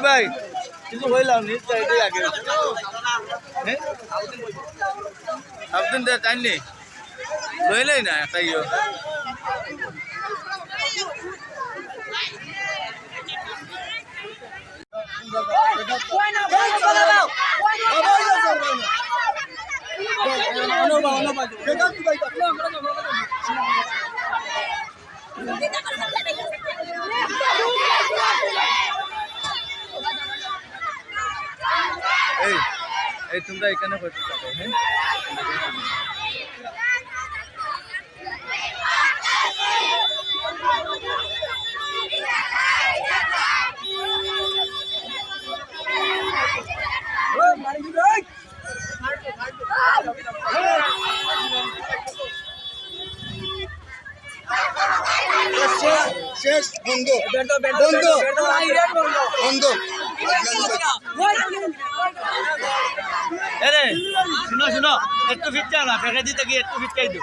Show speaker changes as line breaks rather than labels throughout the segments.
ভাই কিছু হইলাম নি এটাই আগে হ্যাঁ আবেদন দেয় টাইমনি লইলেই না একটা ইয়ে এই তোমরা এখানে বসে থাকো হ্যাঁ
শেষ বন্ধ বন্ধ বন্ধ
अरे सुनो सुनो एक तो फिट जाना फेंका दी तक एक तो फिट कही दो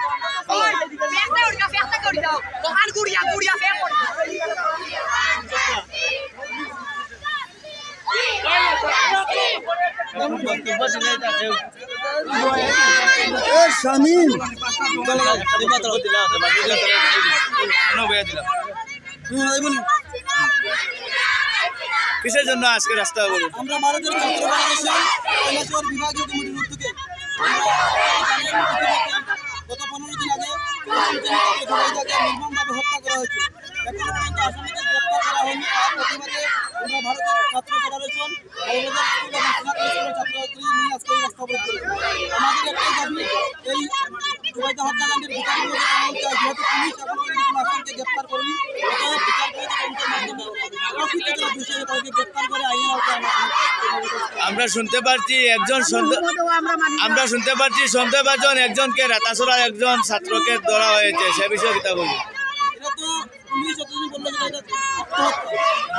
फेंकते कर जाओ कहां गुड़िया गुड़िया फेंक
এ শামিম
কিসের জন্য আজকে রাস্তা বলুন
আমরা ভারতের ছাত্র ফেডারেশন কৈলাসহর বিভাগীয় কমিটির উদ্যোগে গত 15 দিন আগে নির্মমভাবে হত্যা করা হয়েছিল। এখন পর্যন্ত আসামিকে গ্রেপ্তার করা হয়নি। তার প্রতিবাদে আমরা ভারতের ছাত্র ফেডারেশন ছাত্রছাত্রী নিয়ে আজকে এই রাস্তা অবরোধ করি। আমাদের একটাই দাবি এই জুবাইদা হত্যাকাণ্ডের বিচার যেহেতু পুলিশ এখন পর্যন্ত কোনো আসামিকে গ্রেপ্তার করেনি গ্রেপ্তার করে আইনের আওতায়
আমরা শুনতে পারছি সন্দেহভাজন একজনকে রাতাসরা একজন ছাত্রকে ধরা হয়েছে সে বিষয়ে কিতা বলবো
এটা তো পুলিশ যতদিন বললো যে এটা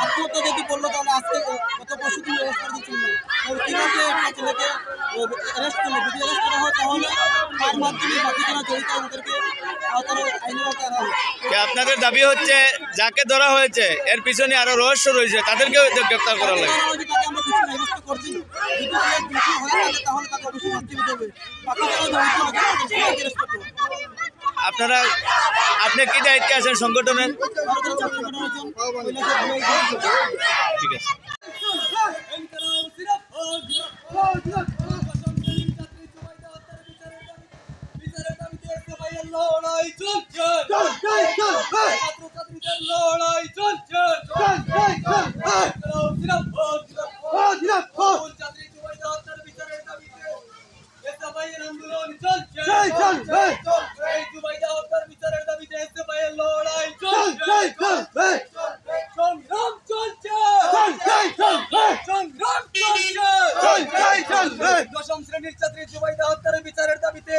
আত্মহত্যা যদি বললো তাহলে আজকে গত পরশু দিন অ্যারেস্ট করে দিচ্ছিল না কীভাবে একটা ছেলেকে অ্যারেস্ট করলো যদি অ্যারেস্ট করা হয় তাহলে তার মাধ্যমে বাকি যারা জড়িত ওদেরকে আওতায় আইনের আওতায় আনা হবে।
আপনাদের দাবি হচ্ছে যাকে ধরা হয়েছে এর পিছনে আরো রহস্য রয়েছে তাদেরকেও গ্রেপ্তার করা লাগে
তাকে আমরা কিছু ব্যবস্থা করছি যদি সে দোষী হয়ে থাকে তাহলে তাকে অবশ্যই শাস্তি দিতে হবে বাকি যারা জড়িত আছে তাদেরকে অ্যারেস্ট করতে হবে।
আপনারা আপনি কি দায়িত্বে আছেন সংগঠনের
ভারতের ছাত্র ফেডারেশন কৈলাসহর
ঠিক আছে
লড়াই চলছে ছাত্রছাত্রীদের লড়াই চলছে আন্দোলন চলছে জুবাইদা হত্যার বিচারের দাবিতে এসএফআইয়ের লড়াই চলছে সংগ্রাম চলছে সংগ্রাম চলছে দশম শ্রেণীর ছাত্রী জুবাইদা হত্যার বিচারের দাবিতে